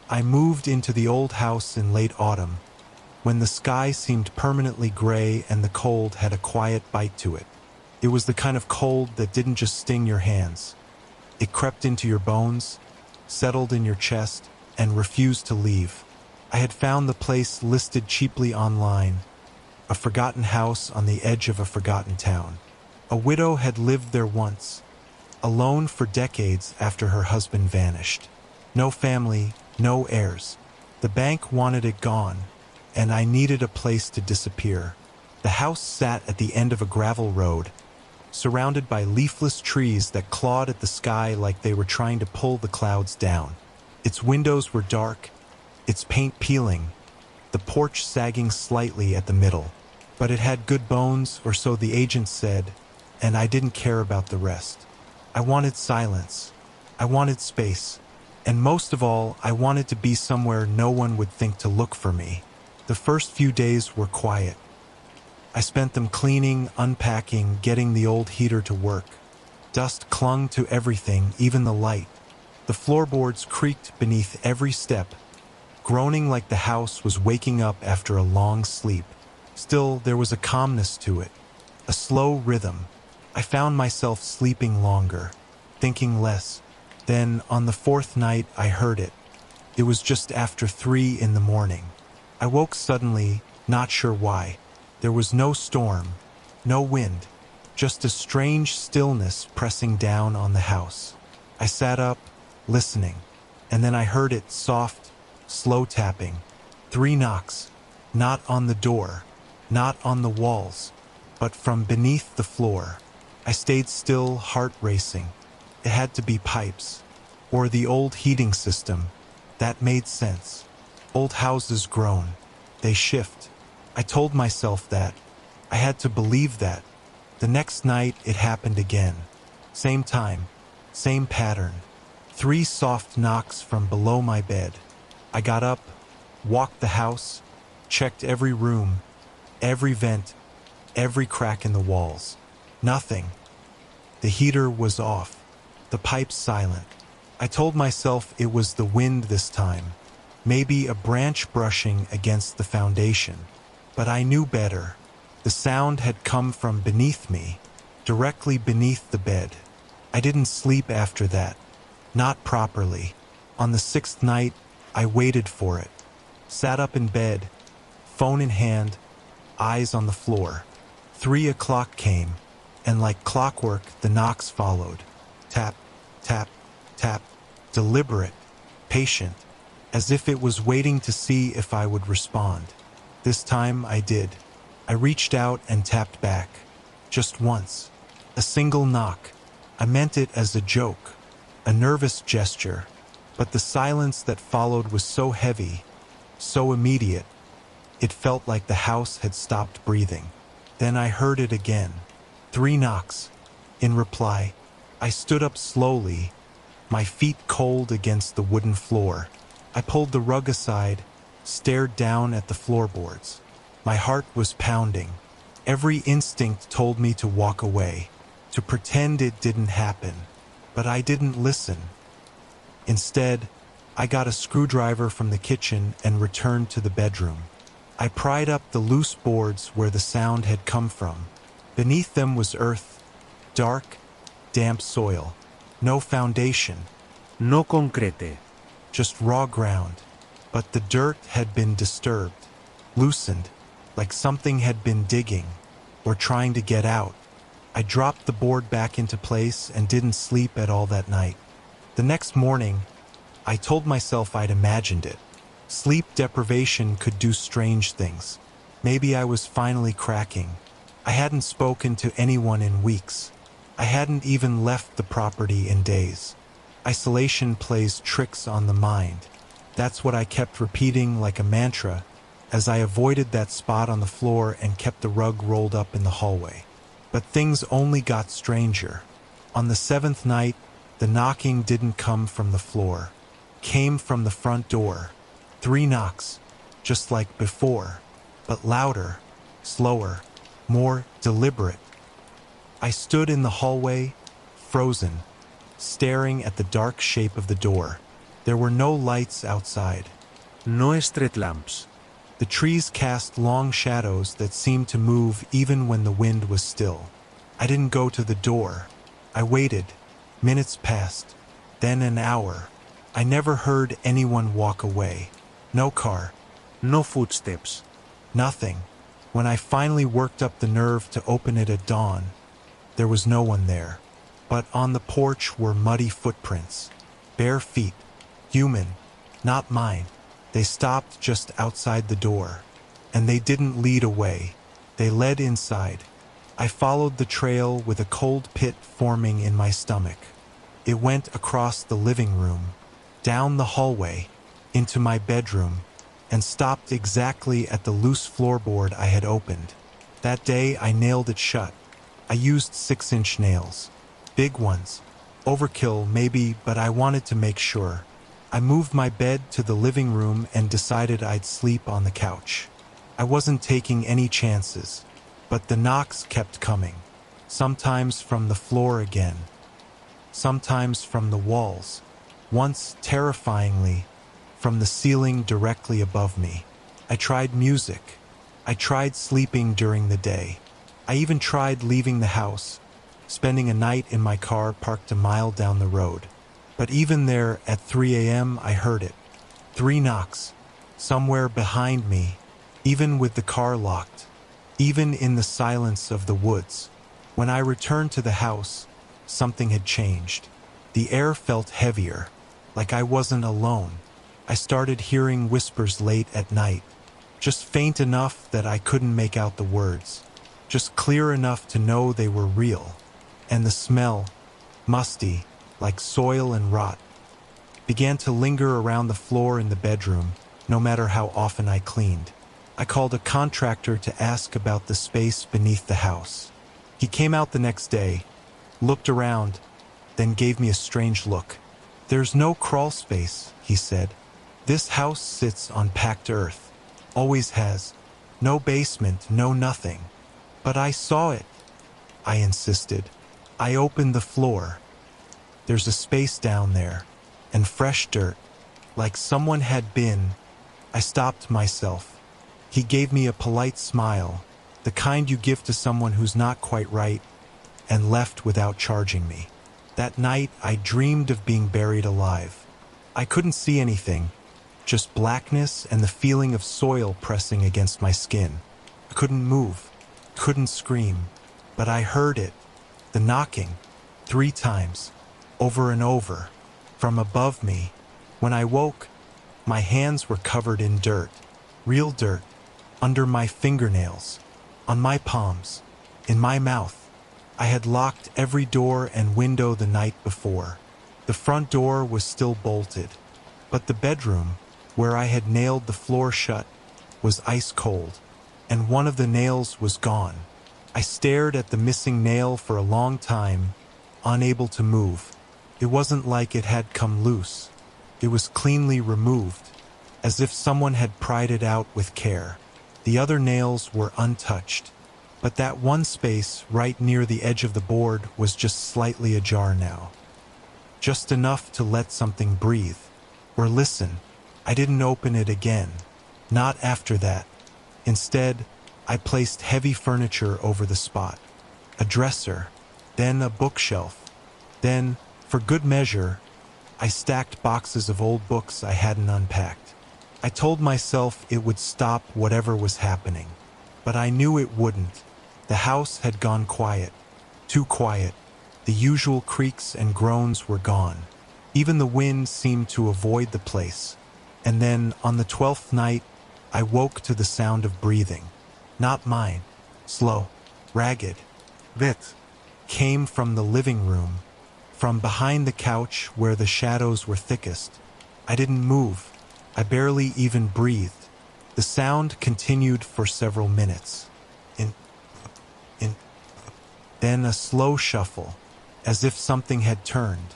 I moved into the old house in late autumn, when the sky seemed permanently gray and the cold had a quiet bite to it. It was the kind of cold that didn't just sting your hands. It crept into your bones, settled in your chest, and refused to leave. I had found the place listed cheaply online, a forgotten house on the edge of a forgotten town. A widow had lived there once, alone for decades after her husband vanished. No family, no heirs. The bank wanted it gone, and I needed a place to disappear. The house sat at the end of a gravel road, surrounded by leafless trees that clawed at the sky like they were trying to pull the clouds down. Its windows were dark, its paint peeling, the porch sagging slightly at the middle. But it had good bones, or so the agent said, and I didn't care about the rest. I wanted silence. I wanted space. And most of all, I wanted to be somewhere no one would think to look for me. The first few days were quiet. I spent them cleaning, unpacking, getting the old heater to work. Dust clung to everything, even the light. The floorboards creaked beneath every step, groaning like the house was waking up after a long sleep. Still, there was a calmness to it, a slow rhythm. I found myself sleeping longer, thinking less. Then, on the fourth night, I heard it. It was just after 3 in the morning. I woke suddenly, not sure why. There was no storm, no wind, just a strange stillness pressing down on the house. I sat up, listening, and then I heard it soft, slow tapping. 3 knocks, not on the door, not on the walls, but from beneath the floor. I stayed still, heart racing. It had to be pipes, or the old heating system. That made sense. Old houses groan. They shift. I told myself that. I had to believe that. The next night, it happened again. Same time, same pattern. 3 soft knocks from below my bed. I got up, walked the house, checked every room, every vent, every crack in the walls. Nothing. The heater was off. The pipes silent. I told myself it was the wind this time. Maybe a branch brushing against the foundation. But I knew better. The sound had come from beneath me, directly beneath the bed. I didn't sleep after that. Not properly. On the 6th night, I waited for it. Sat up in bed, phone in hand, eyes on the floor. 3 o'clock came, and like clockwork, the knocks followed. Tap, tap, tap, deliberate, patient, as if it was waiting to see if I would respond. This time I did. I reached out and tapped back. Just once. A single knock. I meant it as a joke, a nervous gesture, but the silence that followed was so heavy, so immediate. It felt like the house had stopped breathing. Then I heard it again. 3 knocks. In reply, I stood up slowly, my feet cold against the wooden floor. I pulled the rug aside, stared down at the floorboards. My heart was pounding. Every instinct told me to walk away, to pretend it didn't happen. But I didn't listen. Instead, I got a screwdriver from the kitchen and returned to the bedroom. I pried up the loose boards where the sound had come from. Beneath them was earth, dark, damp soil. No foundation. No concrete. Just raw ground. But the dirt had been disturbed, loosened, like something had been digging, or trying to get out. I dropped the board back into place and didn't sleep at all that night. The next morning, I told myself I'd imagined it. Sleep deprivation could do strange things. Maybe I was finally cracking. I hadn't spoken to anyone in weeks. I hadn't even left the property in days. Isolation plays tricks on the mind. That's what I kept repeating like a mantra as I avoided that spot on the floor and kept the rug rolled up in the hallway. But things only got stranger. On the 7th night, the knocking didn't come from the floor. Came from the front door. 3 knocks, just like before, but louder, slower, more deliberate. I stood in the hallway, frozen, staring at the dark shape of the door. There were no lights outside. No street lamps. The trees cast long shadows that seemed to move even when the wind was still. I didn't go to the door. I waited. Minutes passed. Then an hour. I never heard anyone walk away. No car. No footsteps. Nothing. When I finally worked up the nerve to open it at dawn, there was no one there. But on the porch were muddy footprints. Bare feet. Human. Not mine. They stopped just outside the door. And they didn't lead away. They led inside. I followed the trail with a cold pit forming in my stomach. It went across the living room, down the hallway, into my bedroom, and stopped exactly at the loose floorboard I had opened. That day I nailed it shut. I used 6-inch nails. Big ones. Overkill, maybe, but I wanted to make sure. I moved my bed to the living room and decided I'd sleep on the couch. I wasn't taking any chances, but the knocks kept coming. Sometimes from the floor again. Sometimes from the walls. Once, terrifyingly, from the ceiling directly above me. I tried music. I tried sleeping during the day. I even tried leaving the house, spending a night in my car parked a mile down the road. But even there, at 3 a.m., I heard it. 3 knocks. Somewhere behind me, even with the car locked. Even in the silence of the woods. When I returned to the house, something had changed. The air felt heavier, like I wasn't alone. I started hearing whispers late at night, just faint enough that I couldn't make out the words, just clear enough to know they were real. And the smell, musty, like soil and rot, began to linger around the floor in the bedroom, no matter how often I cleaned. I called a contractor to ask about the space beneath the house. He came out the next day, looked around, then gave me a strange look. "There's no crawl space," he said. "This house sits on packed earth. Always has. No basement, no nothing." "But I saw it," I insisted. "I opened the floor. There's a space down there, and fresh dirt, like someone had been." I stopped myself. He gave me a polite smile, the kind you give to someone who's not quite right, and left without charging me. That night, I dreamed of being buried alive. I couldn't see anything, just blackness and the feeling of soil pressing against my skin. I couldn't move, couldn't scream, but I heard it, the knocking, 3 times, over and over, from above me. When I woke, my hands were covered in dirt, real dirt, under my fingernails, on my palms, in my mouth. I had locked every door and window the night before. The front door was still bolted, but the bedroom, where I had nailed the floor shut, was ice cold, and one of the nails was gone. I stared at the missing nail for a long time, unable to move. It wasn't like it had come loose. It was cleanly removed, as if someone had pried it out with care. The other nails were untouched, but that one space right near the edge of the board was just slightly ajar now. Just enough to let something breathe, or listen. I didn't open it again. Not after that. Instead, I placed heavy furniture over the spot. A dresser, then a bookshelf. Then, for good measure, I stacked boxes of old books I hadn't unpacked. I told myself it would stop whatever was happening, but I knew it wouldn't. The house had gone quiet, too quiet. The usual creaks and groans were gone. Even the wind seemed to avoid the place. And then, on the 12th night, I woke to the sound of breathing. Not mine. Slow, ragged. That came from the living room, from behind the couch where the shadows were thickest. I didn't move. I barely even breathed. The sound continued for several minutes. Then a slow shuffle, as if something had turned,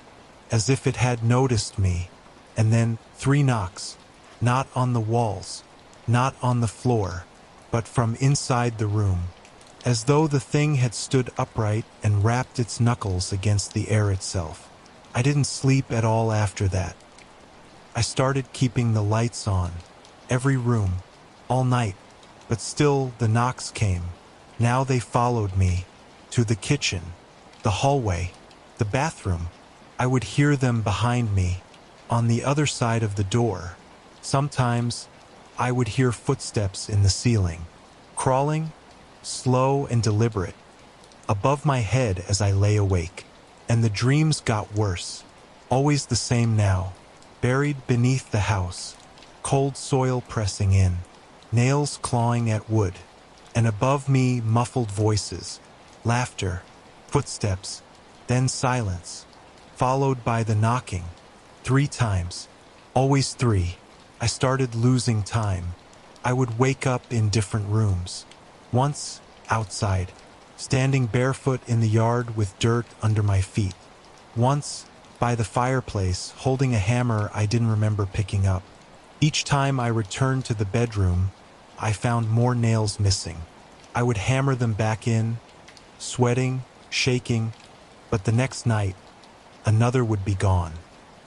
as if it had noticed me, and then 3 knocks, not on the walls, not on the floor, but from inside the room, as though the thing had stood upright and rapped its knuckles against the air itself. I didn't sleep at all after that. I started keeping the lights on, every room, all night, but still the knocks came. Now they followed me, to the kitchen, the hallway, the bathroom. I would hear them behind me, on the other side of the door. Sometimes, I would hear footsteps in the ceiling, crawling, slow and deliberate, above my head as I lay awake. And the dreams got worse, always the same now, buried beneath the house, cold soil pressing in, nails clawing at wood, and above me muffled voices, laughter, footsteps, then silence, followed by the knocking. 3 times, always 3. I started losing time. I would wake up in different rooms. Once, outside, standing barefoot in the yard with dirt under my feet. Once, by the fireplace, holding a hammer I didn't remember picking up. Each time I returned to the bedroom, I found more nails missing. I would hammer them back in, sweating, shaking, but the next night, another would be gone.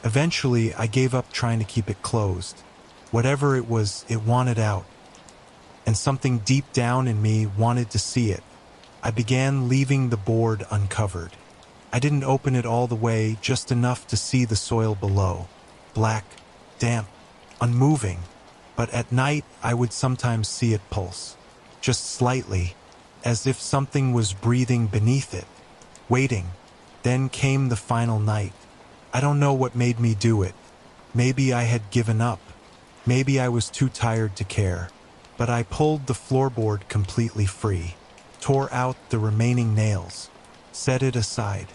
Eventually, I gave up trying to keep it closed. Whatever it was, it wanted out. And something deep down in me wanted to see it. I began leaving the board uncovered. I didn't open it all the way, just enough to see the soil below. Black, damp, unmoving. But at night, I would sometimes see it pulse. Just slightly, as if something was breathing beneath it, waiting. Then came the final night. I don't know what made me do it. Maybe I had given up. Maybe I was too tired to care. But I pulled the floorboard completely free, tore out the remaining nails, set it aside.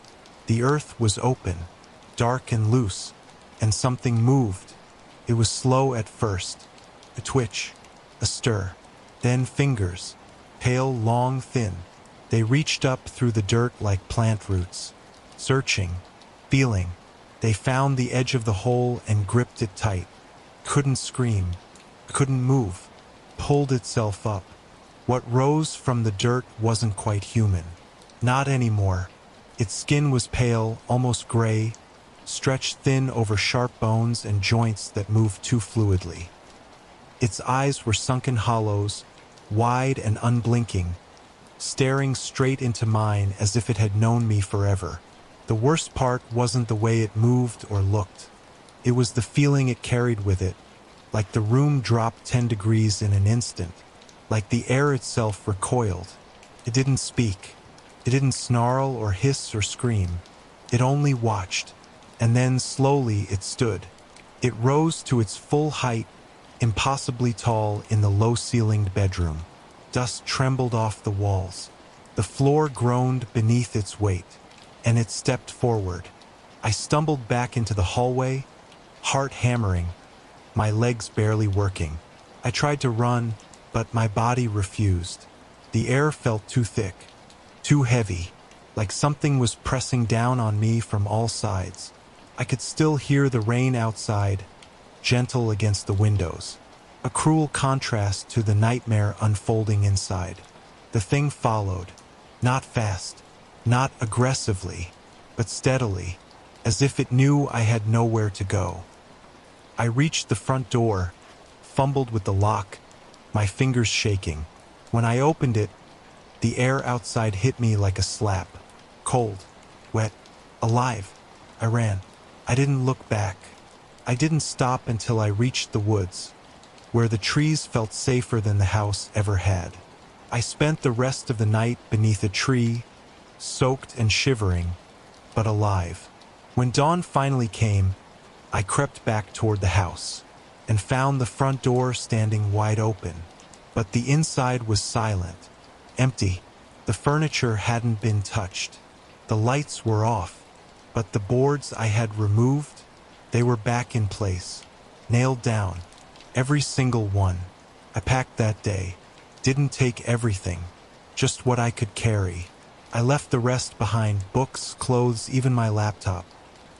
The earth was open, dark and loose, and something moved. It was slow at first, a twitch, a stir, then fingers, pale, long, thin. They reached up through the dirt like plant roots, searching, feeling. They found the edge of the hole and gripped it tight. Couldn't scream, couldn't move. Pulled itself up. What rose from the dirt wasn't quite human. Not anymore. Its skin was pale, almost gray, stretched thin over sharp bones and joints that moved too fluidly. Its eyes were sunken hollows, wide and unblinking, staring straight into mine as if it had known me forever. The worst part wasn't the way it moved or looked. It was the feeling it carried with it. Like the room dropped 10 degrees in an instant, like the air itself recoiled. It didn't speak. It didn't snarl or hiss or scream. It only watched, and then slowly it stood. It rose to its full height, impossibly tall in the low-ceilinged bedroom. Dust trembled off the walls. The floor groaned beneath its weight, and it stepped forward. I stumbled back into the hallway, heart hammering, my legs barely working. I tried to run, but my body refused. The air felt too thick, too heavy, like something was pressing down on me from all sides. I could still hear the rain outside, gentle against the windows, a cruel contrast to the nightmare unfolding inside. The thing followed, not fast, not aggressively, but steadily, as if it knew I had nowhere to go. I reached the front door, fumbled with the lock, my fingers shaking. When I opened it, the air outside hit me like a slap. Cold, wet, alive. I ran. I didn't look back. I didn't stop until I reached the woods, where the trees felt safer than the house ever had. I spent the rest of the night beneath a tree, soaked and shivering, but alive. When dawn finally came, I crept back toward the house and found the front door standing wide open. But the inside was silent, empty. The furniture hadn't been touched. The lights were off, but the boards I had removed, they were back in place, nailed down, every single one. I packed that day, didn't take everything, just what I could carry. I left the rest behind, books, clothes, even my laptop.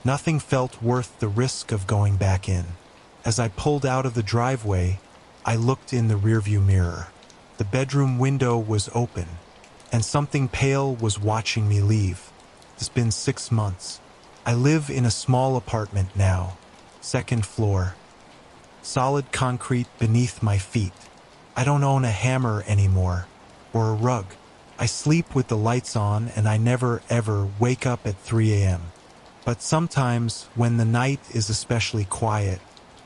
Nothing felt worth the risk of going back in. As I pulled out of the driveway, I looked in the rearview mirror. The bedroom window was open, and something pale was watching me leave. It's been 6 months. I live in a small apartment now, Second floor. Solid concrete beneath my feet. I don't own a hammer anymore, or a rug. I sleep with the lights on and I never ever wake up at 3 a.m. But sometimes, when the night is especially quiet,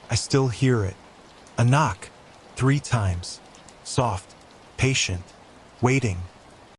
I still hear it. A knock. 3 times. Soft. Patient. Waiting.